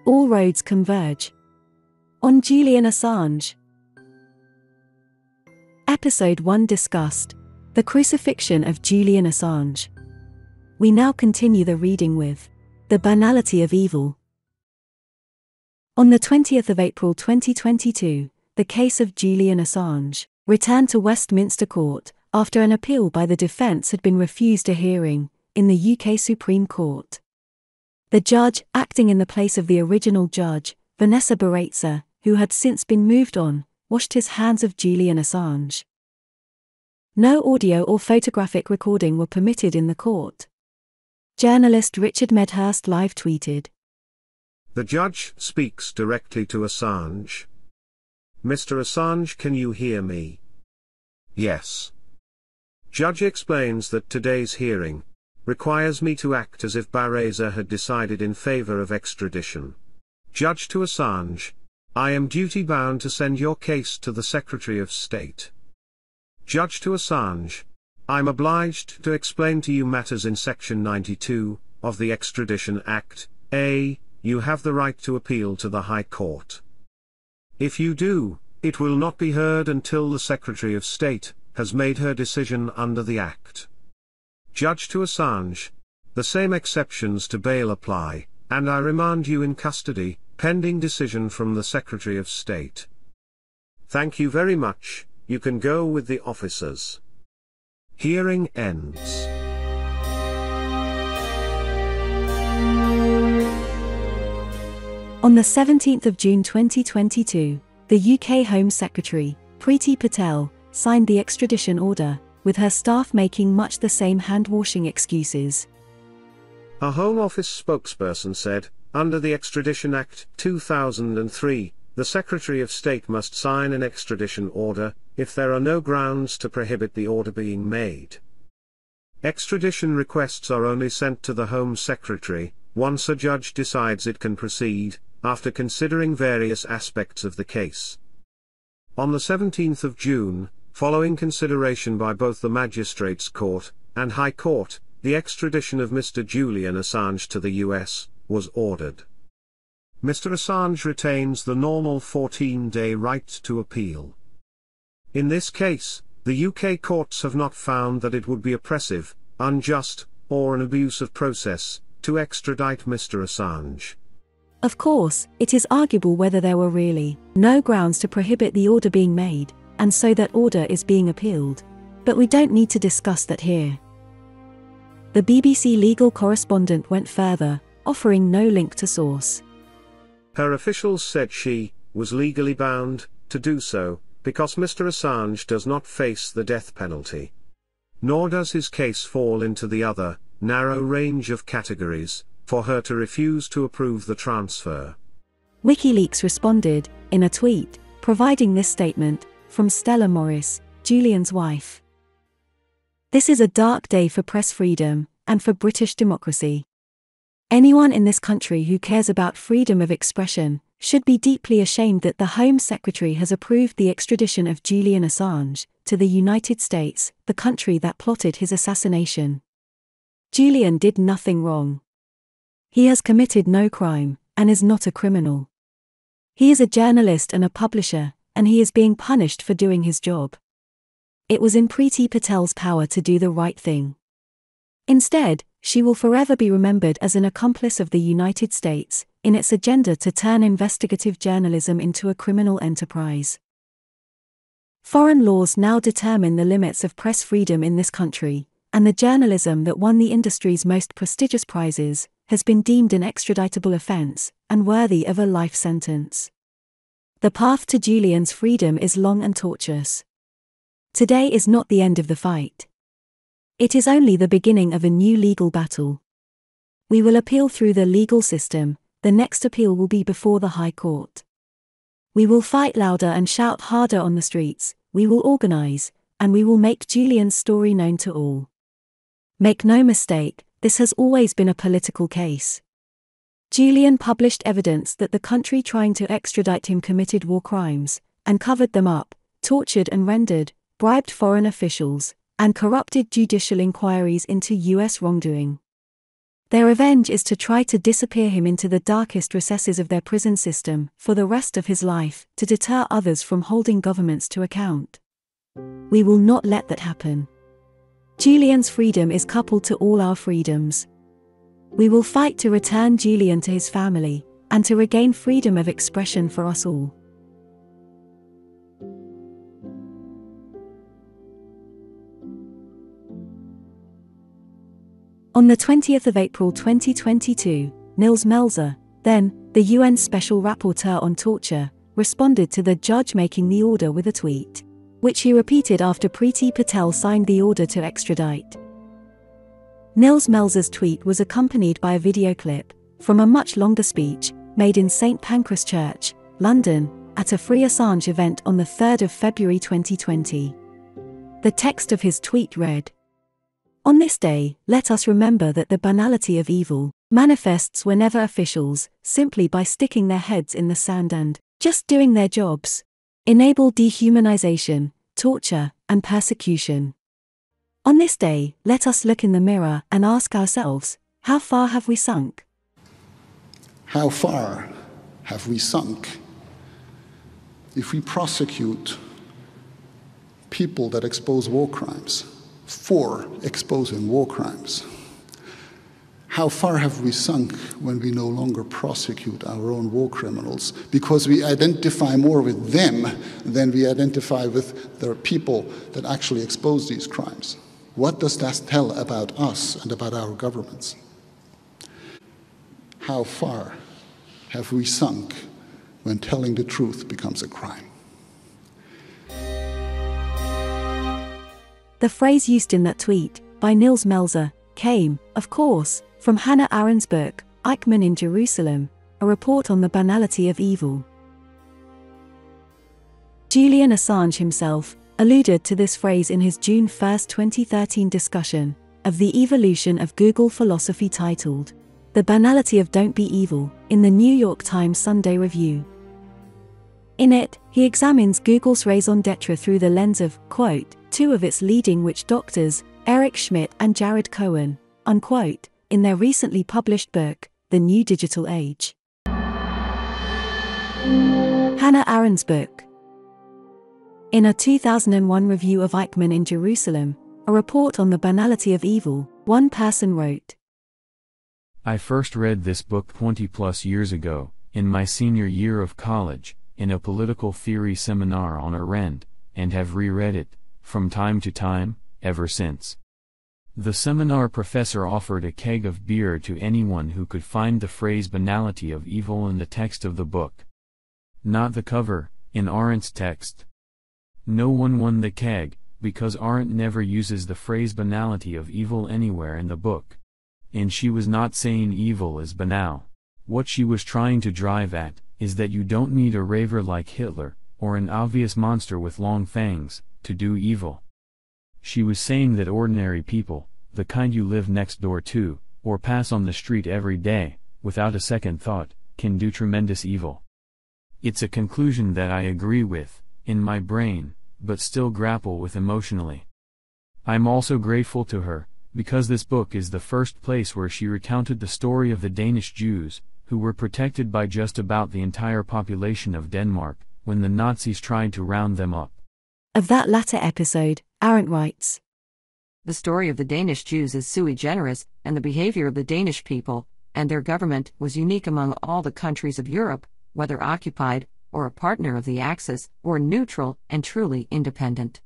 All roads converge. On Julian Assange. Episode 1 discussed the crucifixion of Julian Assange. We now continue the reading with the banality of evil. On the 20th of April 2022, the case of Julian Assange returned to Westminster Court after an appeal by the defence had been refused a hearing in the UK Supreme Court. The judge, acting in the place of the original judge, Vanessa Baraitser, who had since been moved on, washed his hands of Julian Assange. No audio or photographic recording were permitted in the court. Journalist Richard Medhurst live tweeted. The judge speaks directly to Assange. Mr. Assange, can you hear me? Yes. Judge explains that today's hearing requires me to act as if Baraitser had decided in favor of extradition. Judge to Assange, I am duty-bound to send your case to the Secretary of State. Judge to Assange, I'm obliged to explain to you matters in Section 92 of the Extradition Act. A. You have the right to appeal to the High Court. If you do, it will not be heard until the Secretary of State has made her decision under the Act. Judge to Assange, the same exceptions to bail apply, and I remand you in custody, pending decision from the Secretary of State. Thank you very much, you can go with the officers. Hearing ends. On the 17th of June 2022, the UK Home Secretary, Priti Patel, signed the extradition order, with her staff making much the same hand-washing excuses. A Home Office spokesperson said, under the Extradition Act 2003, the Secretary of State must sign an extradition order, if there are no grounds to prohibit the order being made. Extradition requests are only sent to the Home Secretary, once a judge decides it can proceed, after considering various aspects of the case. On the 17th of June, following consideration by both the Magistrates' Court and High Court, the extradition of Mr. Julian Assange to the US was ordered. Mr. Assange retains the normal 14-day right to appeal. In this case, the UK courts have not found that it would be oppressive, unjust, or an abuse of process to extradite Mr. Assange. Of course, it is arguable whether there were really no grounds to prohibit the order being made, and so that order is being appealed. But we don't need to discuss that here. The BBC legal correspondent went further, offering no link to source. Her officials said she was legally bound to do so, because Mr. Assange does not face the death penalty. Nor does his case fall into the other, narrow range of categories, for her to refuse to approve the transfer. WikiLeaks responded, in a tweet, providing this statement, from Stella Morris, Julian's wife. This is a dark day for press freedom, and for British democracy. Anyone in this country who cares about freedom of expression should be deeply ashamed that the Home Secretary has approved the extradition of Julian Assange to the United States, the country that plotted his assassination. Julian did nothing wrong. He has committed no crime, and is not a criminal. He is a journalist and a publisher, and he is being punished for doing his job. It was in Priti Patel's power to do the right thing. Instead, she will forever be remembered as an accomplice of the United States, in its agenda to turn investigative journalism into a criminal enterprise. Foreign laws now determine the limits of press freedom in this country, and the journalism that won the industry's most prestigious prizes has been deemed an extraditable offense, and worthy of a life sentence. The path to Julian's freedom is long and tortuous. Today is not the end of the fight. It is only the beginning of a new legal battle. We will appeal through the legal system, the next appeal will be before the High Court. We will fight louder and shout harder on the streets, we will organize, and we will make Julian's story known to all. Make no mistake, this has always been a political case. Julian published evidence that the country trying to extradite him committed war crimes, and covered them up, tortured and rendered, bribed foreign officials, and corrupted judicial inquiries into US wrongdoing. Their revenge is to try to disappear him into the darkest recesses of their prison system for the rest of his life, to deter others from holding governments to account. We will not let that happen. Julian's freedom is coupled to all our freedoms. We will fight to return Julian to his family, and to regain freedom of expression for us all. On the 20th of April 2022, Nils Melzer, then the UN Special Rapporteur on Torture, responded to the judge making the order with a tweet, which he repeated after Priti Patel signed the order to extradite. Nils Melzer's tweet was accompanied by a video clip from a much longer speech made in St Pancras Church, London, at a Free Assange event on the 3rd of February 2020. The text of his tweet read, "On this day, let us remember that the banality of evil manifests whenever officials, simply by sticking their heads in the sand and just doing their jobs, enable dehumanization, torture, and persecution. On this day, let us look in the mirror and ask ourselves, how far have we sunk? How far have we sunk if we prosecute people that expose war crimes for exposing war crimes? How far have we sunk when we no longer prosecute our own war criminals because we identify more with them than we identify with the people that actually expose these crimes? What does that tell about us and about our governments? How far have we sunk when telling the truth becomes a crime? The phrase used in that tweet, by Nils Melzer, came, of course, from Hannah Arendt's book, Eichmann in Jerusalem, a report on the banality of evil. Julian Assange himself alluded to this phrase in his June 1, 2013 discussion of the evolution of Google philosophy titled, The Banality of Don't Be Evil, in the New York Times Sunday Review. In it, he examines Google's raison d'etre through the lens of, quote, two of its leading witch doctors, Eric Schmidt and Jared Cohen, unquote, in their recently published book, The New Digital Age. Hannah Arendt's book. In a 2001 review of Eichmann in Jerusalem, a report on the banality of evil, one person wrote, I first read this book 20+ years ago, in my senior year of college, in a political theory seminar on Arendt, and have reread it, from time to time, ever since. The seminar professor offered a keg of beer to anyone who could find the phrase banality of evil in the text of the book. Not the cover, in Arendt's text. No one won the keg, because Arendt never uses the phrase banality of evil anywhere in the book. And she was not saying evil is banal. What she was trying to drive at, is that you don't need a raver like Hitler, or an obvious monster with long fangs, to do evil. She was saying that ordinary people, the kind you live next door to, or pass on the street every day, without a second thought, can do tremendous evil. It's a conclusion that I agree with, in my brain, but still grapple with emotionally. I'm also grateful to her, because this book is the first place where she recounted the story of the Danish Jews, who were protected by just about the entire population of Denmark, when the Nazis tried to round them up. Of that latter episode, Arendt writes, The story of the Danish Jews is sui generis, and the behavior of the Danish people, and their government, was unique among all the countries of Europe, whether occupied, or a partner of the Axis, or neutral and truly independent.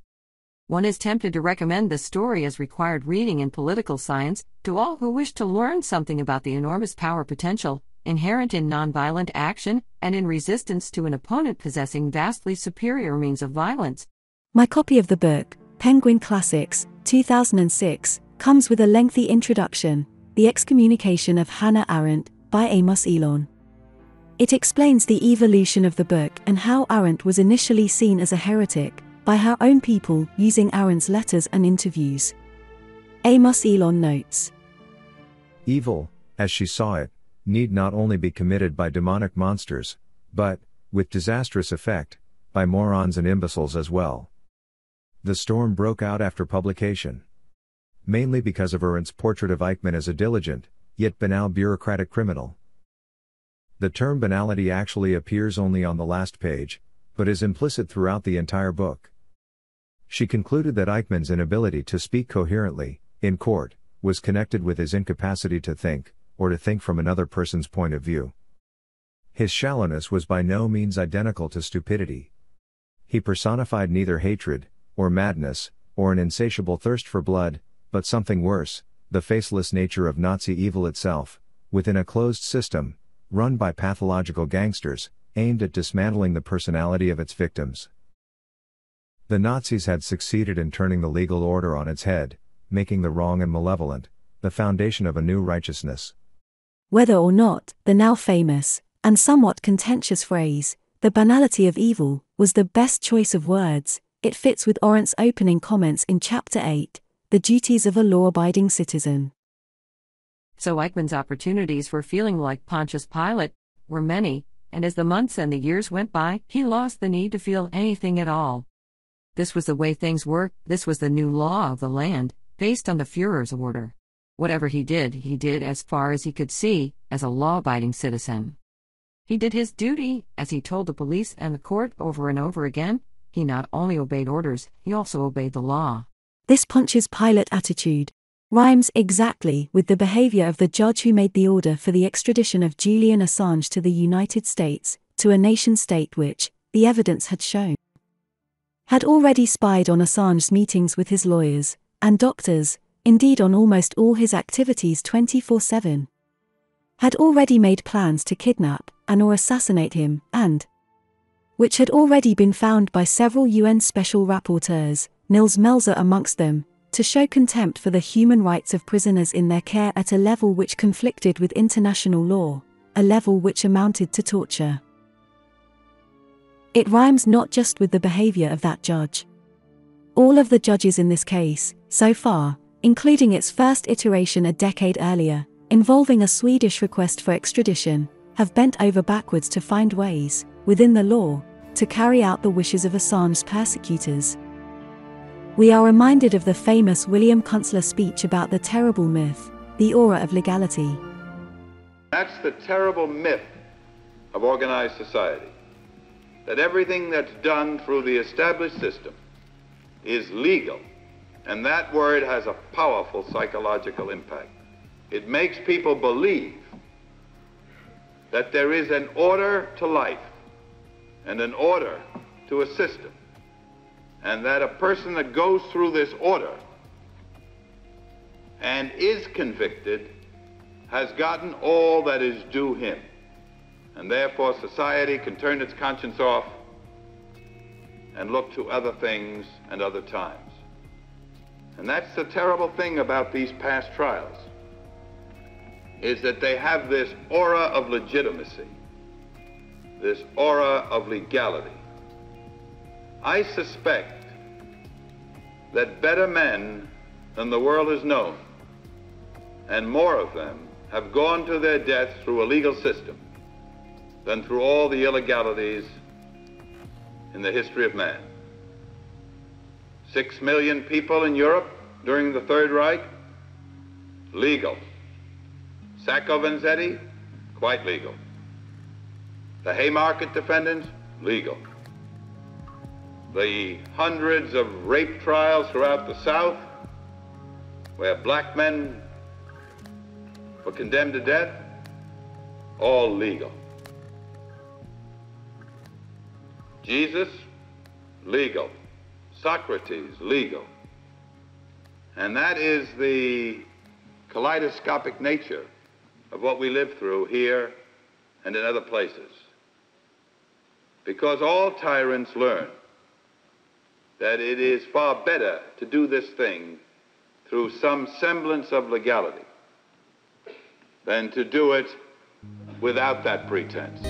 One is tempted to recommend this story as required reading in political science to all who wish to learn something about the enormous power potential inherent in nonviolent action and in resistance to an opponent possessing vastly superior means of violence. My copy of the book, Penguin Classics, 2006, comes with a lengthy introduction, The Excommunication of Hannah Arendt, by Amos Elon. It explains the evolution of the book and how Arendt was initially seen as a heretic by her own people using Arendt's letters and interviews. Amos Elon notes, Evil, as she saw it, need not only be committed by demonic monsters, but, with disastrous effect, by morons and imbeciles as well. The storm broke out after publication. Mainly because of Arendt's portrait of Eichmann as a diligent, yet banal bureaucratic criminal. The term banality actually appears only on the last page, but is implicit throughout the entire book. She concluded that Eichmann's inability to speak coherently, in court, was connected with his incapacity to think, or to think from another person's point of view. His shallowness was by no means identical to stupidity. He personified neither hatred, or madness, or an insatiable thirst for blood, but something worse, the faceless nature of Nazi evil itself, within a closed system, run by pathological gangsters, aimed at dismantling the personality of its victims. The Nazis had succeeded in turning the legal order on its head, making the wrong and malevolent the foundation of a new righteousness. Whether or not the now famous, and somewhat contentious phrase, the banality of evil, was the best choice of words, it fits with Arendt's opening comments in Chapter 8, The Duties of a Law-Abiding Citizen. So Eichmann's opportunities for feeling like Pontius Pilate were many, and as the months and the years went by, he lost the need to feel anything at all. This was the way things worked, this was the new law of the land, based on the Führer's order. Whatever he did as far as he could see, as a law-abiding citizen. He did his duty, as he told the police and the court over and over again. He not only obeyed orders, he also obeyed the law. This Pontius Pilate attitude rhymes exactly with the behavior of the judge who made the order for the extradition of Julian Assange to the United States, to a nation-state which, the evidence had shown, had already spied on Assange's meetings with his lawyers and doctors, indeed on almost all his activities 24/7. Had already made plans to kidnap and/or assassinate him, and which had already been found by several UN special rapporteurs, Nils Melzer amongst them, to show contempt for the human rights of prisoners in their care at a level which conflicted with international law, a level which amounted to torture. It rhymes not just with the behavior of that judge. All of the judges in this case, so far, including its first iteration a decade earlier, involving a Swedish request for extradition, have bent over backwards to find ways, within the law, to carry out the wishes of Assange's persecutors. We are reminded of the famous William Kunstler speech about the terrible myth, the aura of legality. That's the terrible myth of organized society, that everything that's done through the established system is legal, and that word has a powerful psychological impact. It makes people believe that there is an order to life and an order to a system, and that a person that goes through this order and is convicted has gotten all that is due him, and therefore society can turn its conscience off and look to other things and other times. And that's the terrible thing about these past trials, is that they have this aura of legitimacy, this aura of legality. I suspect that better men than the world has known, and more of them, have gone to their death through a legal system than through all the illegalities in the history of man. 6 million people in Europe during the Third Reich, legal. Sacco Vanzetti, quite legal. The Haymarket defendants, legal. The hundreds of rape trials throughout the South, where black men were condemned to death, all legal. Jesus, legal. Socrates, legal. And that is the kaleidoscopic nature of what we live through here and in other places. Because all tyrants learn that it is far better to do this thing through some semblance of legality than to do it without that pretense.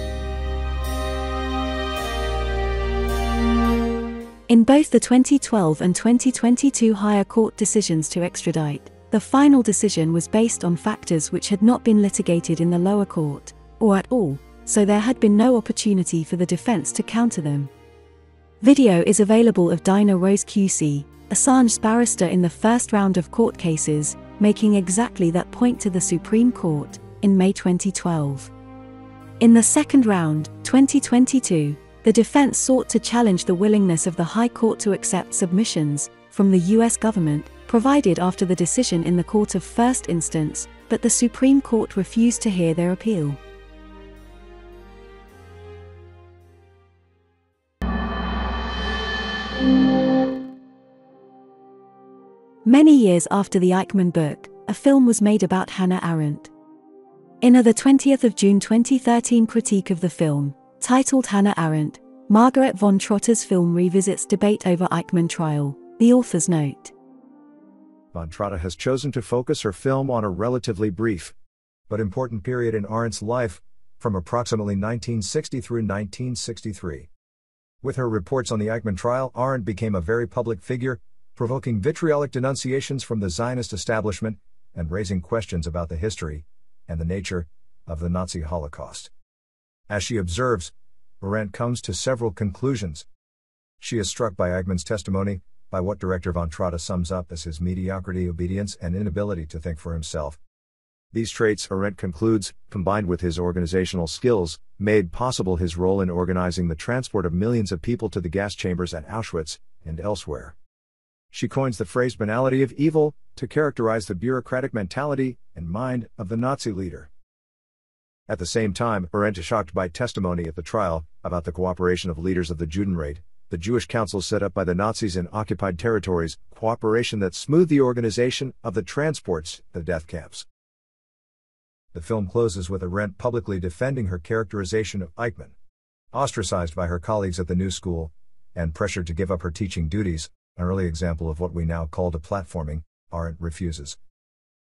In both the 2012 and 2022 higher court decisions to extradite, the final decision was based on factors which had not been litigated in the lower court, or at all, so there had been no opportunity for the defense to counter them. Video is available of Dinah Rose QC, Assange's barrister in the first round of court cases, making exactly that point to the Supreme Court in May 2012. In the second round, 2022, the defense sought to challenge the willingness of the High Court to accept submissions from the US government provided after the decision in the court of first instance, but the Supreme Court refused to hear their appeal. Many years after the Eichmann book, a film was made about Hannah Arendt. In the 20th of June 2013 critique of the film, titled Hannah Arendt, Margaret von Trotter's film revisits debate over Eichmann trial, the authors note. Von Trotter has chosen to focus her film on a relatively brief, but important period in Arendt's life, from approximately 1960 through 1963. With her reports on the Eichmann trial, Arendt became a very public figure, provoking vitriolic denunciations from the Zionist establishment, and raising questions about the history and the nature of the Nazi Holocaust. As she observes, Arendt comes to several conclusions. She is struck by Eichmann's testimony, by what director von Trotter sums up as his mediocrity, obedience, and inability to think for himself. These traits, Arendt concludes, combined with his organizational skills, made possible his role in organizing the transport of millions of people to the gas chambers at Auschwitz and elsewhere. She coins the phrase banality of evil to characterize the bureaucratic mentality and mind of the Nazi leader. At the same time, Arendt is shocked by testimony at the trial about the cooperation of leaders of the Judenrat, the Jewish council set up by the Nazis in occupied territories, cooperation that smoothed the organization of the transports, the death camps. The film closes with Arendt publicly defending her characterization of Eichmann. Ostracized by her colleagues at the New School, and pressured to give up her teaching duties, an early example of what we now call deplatforming, Arendt refuses.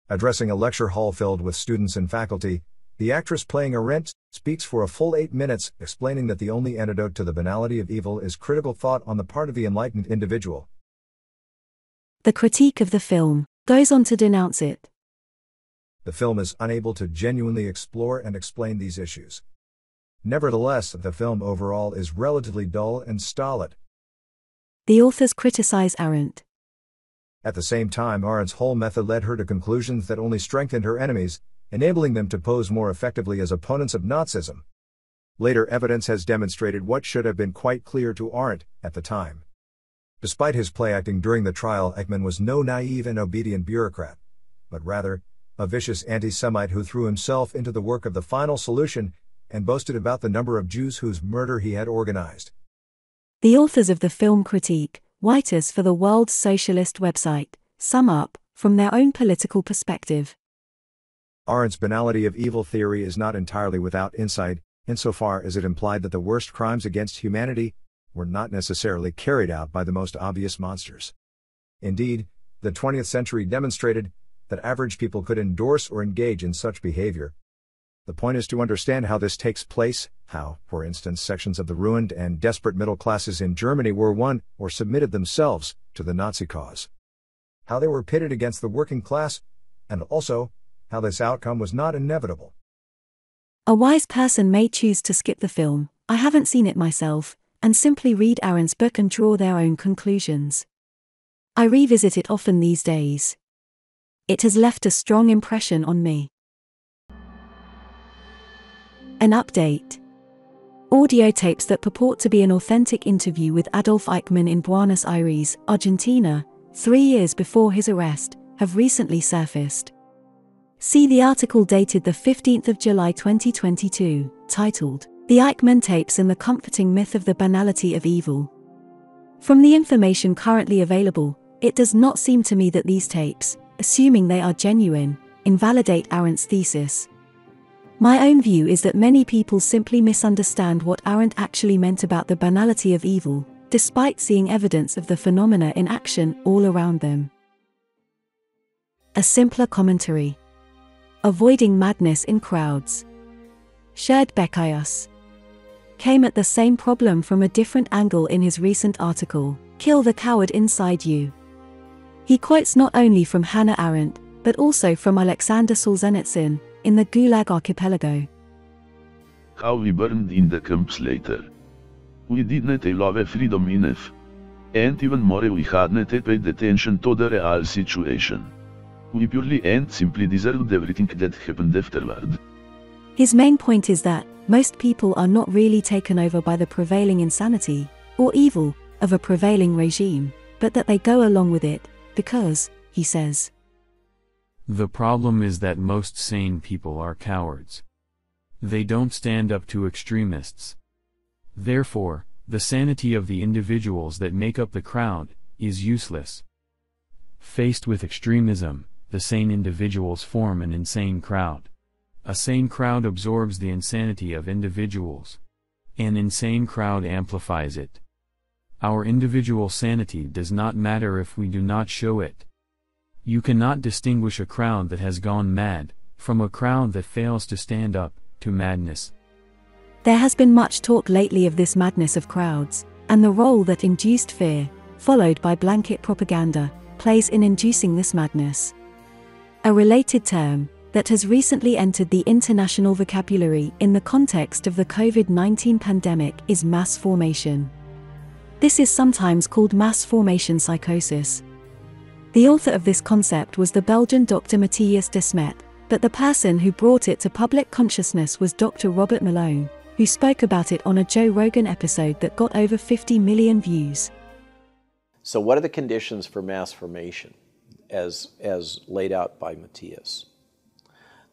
Addressing a lecture hall filled with students and faculty, the actress playing Arendt speaks for a full 8 minutes, explaining that the only antidote to the banality of evil is critical thought on the part of the enlightened individual. The critique of the film goes on to denounce it. The film is unable to genuinely explore and explain these issues. Nevertheless, the film overall is relatively dull and stolid. The authors criticize Arendt. At the same time, Arendt's whole method led her to conclusions that only strengthened her enemies, enabling them to pose more effectively as opponents of Nazism. Later evidence has demonstrated what should have been quite clear to Arendt at the time. Despite his play-acting during the trial, Eichmann was no naive and obedient bureaucrat, but rather, a vicious anti-Semite who threw himself into the work of the final solution and boasted about the number of Jews whose murder he had organized. The authors of the film critique, writers for the World Socialist website, sum up, from their own political perspective. Arendt's banality of evil theory is not entirely without insight, insofar as it implied that the worst crimes against humanity were not necessarily carried out by the most obvious monsters. Indeed, the 20th century demonstrated that average people could endorse or engage in such behavior. The point is to understand how this takes place, how, for instance, sections of the ruined and desperate middle classes in Germany were won or submitted themselves to the Nazi cause. How they were pitted against the working class, and also, how this outcome was not inevitable. A wise person may choose to skip the film, I haven't seen it myself, and simply read Arendt's book and draw their own conclusions. I revisit it often these days. It has left a strong impression on me. An update. Audio tapes that purport to be an authentic interview with Adolf Eichmann in Buenos Aires, Argentina, 3 years before his arrest, have recently surfaced. See the article dated the 15th of July 2022, titled, The Eichmann Tapes and the Comforting Myth of the Banality of Evil. From the information currently available, it does not seem to me that these tapes, assuming they are genuine, invalidate Arendt's thesis. My own view is that many people simply misunderstand what Arendt actually meant about the banality of evil, despite seeing evidence of the phenomena in action all around them. A simpler commentary. Avoiding madness in crowds. Shared Becaius came at the same problem from a different angle in his recent article, Kill the Coward Inside You. He quotes not only from Hannah Arendt, but also from Alexander Solzhenitsyn, in the Gulag Archipelago. How we burned in the camps later. We did not allow freedom enough. And even more we had not paid attention to the real situation. We purely and simply deserved everything that happened afterward. His main point is that most people are not really taken over by the prevailing insanity, or evil, of a prevailing regime, but that they go along with it, because, he says, the problem is that most sane people are cowards. They don't stand up to extremists. Therefore, the sanity of the individuals that make up the crowd is useless. Faced with extremism, the sane individuals form an insane crowd. A sane crowd absorbs the insanity of individuals. An insane crowd amplifies it. Our individual sanity does not matter if we do not show it. You cannot distinguish a crowd that has gone mad from a crowd that fails to stand up to madness. There has been much talk lately of this madness of crowds, and the role that induced fear, followed by blanket propaganda, plays in inducing this madness. A related term that has recently entered the international vocabulary in the context of the COVID-19 pandemic is mass formation. This is sometimes called mass formation psychosis. The author of this concept was the Belgian Dr. Mattias Desmet, but the person who brought it to public consciousness was Dr. Robert Malone, who spoke about it on a Joe Rogan episode that got over 50 million views. So what are the conditions for mass formation, as laid out by Mattias?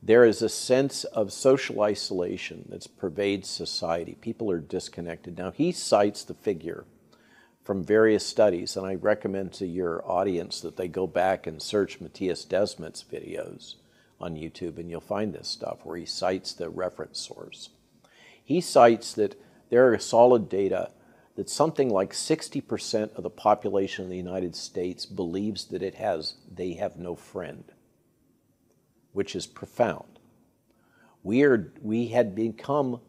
There is a sense of social isolation that pervades society. People are disconnected. Now, he cites the figure from various studies, and I recommend to your audience that they go back and search Mattias Desmet's videos on YouTube, and you'll find this stuff where he cites the reference source. He cites that there are solid data that something like 60% of the population of the United States believes that they have no friend, which is profound. We had become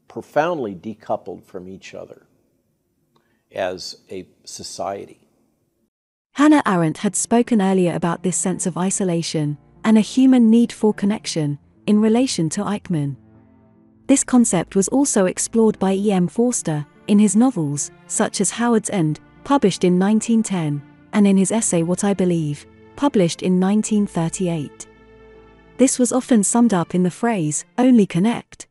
profoundly decoupled from each other as a society. Hannah Arendt had spoken earlier about this sense of isolation and a human need for connection in relation to Eichmann. This concept was also explored by E.M. Forster in his novels, such as Howard's End, published in 1910, and in his essay What I Believe, published in 1938. This was often summed up in the phrase, only connect.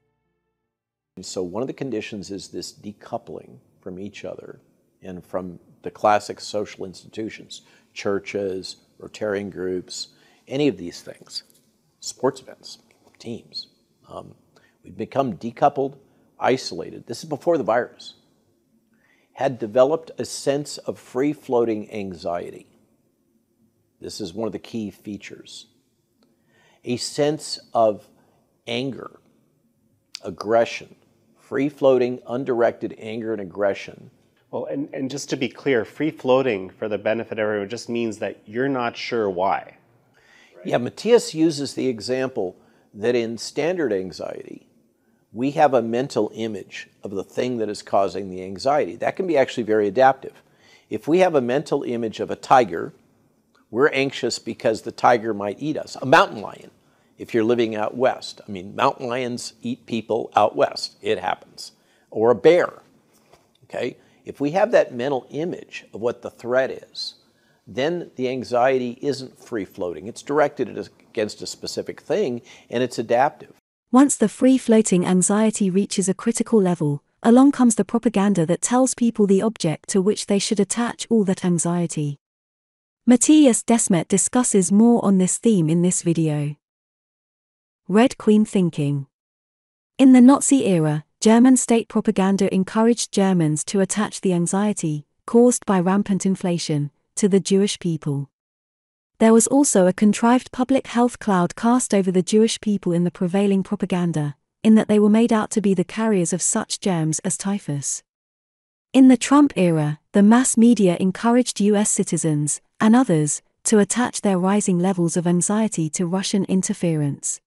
So one of the conditions is this decoupling from each other and from the classic social institutions, churches, Rotarian groups, any of these things, sports events, teams. We've become decoupled, isolated. This is before the virus. Had developed a sense of free-floating anxiety. This is one of the key features. A sense of anger, aggression, free-floating, undirected anger and aggression. Well, and just to be clear, free-floating, for the benefit of everyone, just means that you're not sure why. Yeah, Mattias uses the example that in standard anxiety, we have a mental image of the thing that is causing the anxiety. That can be actually very adaptive. If we have a mental image of a tiger, we're anxious because the tiger might eat us. A mountain lion, if you're living out west. I mean, mountain lions eat people out west. It happens. Or a bear, okay? If we have that mental image of what the threat is, then the anxiety isn't free-floating. It's directed against a specific thing, and it's adaptive. Once the free-floating anxiety reaches a critical level, along comes the propaganda that tells people the object to which they should attach all that anxiety. Mattias Desmet discusses more on this theme in this video. Red Queen thinking. In the Nazi era, German state propaganda encouraged Germans to attach the anxiety, caused by rampant inflation, to the Jewish people. There was also a contrived public health cloud cast over the Jewish people in the prevailing propaganda, in that they were made out to be the carriers of such germs as typhus. In the Trump era, the mass media encouraged US citizens, and others, to attach their rising levels of anxiety to Russian interference.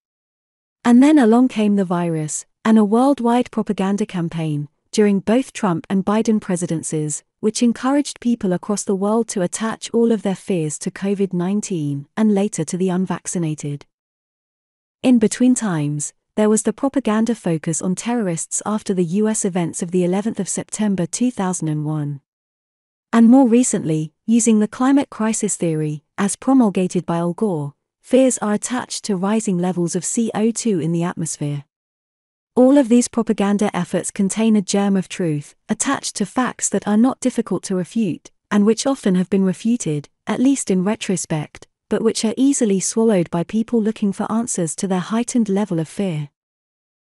And then along came the virus, and a worldwide propaganda campaign, during both Trump and Biden presidencies, which encouraged people across the world to attach all of their fears to COVID-19 and later to the unvaccinated. In between times, there was the propaganda focus on terrorists after the US events of the 11th of September 2001. And more recently, using the climate crisis theory, as promulgated by Al Gore, fears are attached to rising levels of CO2 in the atmosphere. All of these propaganda efforts contain a germ of truth, attached to facts that are not difficult to refute, and which often have been refuted, at least in retrospect, but which are easily swallowed by people looking for answers to their heightened level of fear.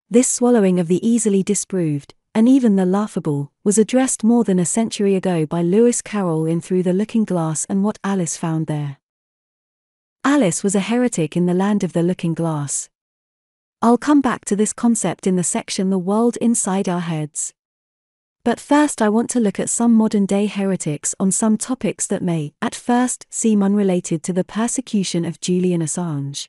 This swallowing of the easily disproved, and even the laughable, was addressed more than a century ago by Lewis Carroll in Through the Looking Glass and What Alice Found There. Alice was a heretic in the land of the looking glass. I'll come back to this concept in the section The World Inside Our Heads. But first I want to look at some modern-day heretics on some topics that may, at first, seem unrelated to the persecution of Julian Assange.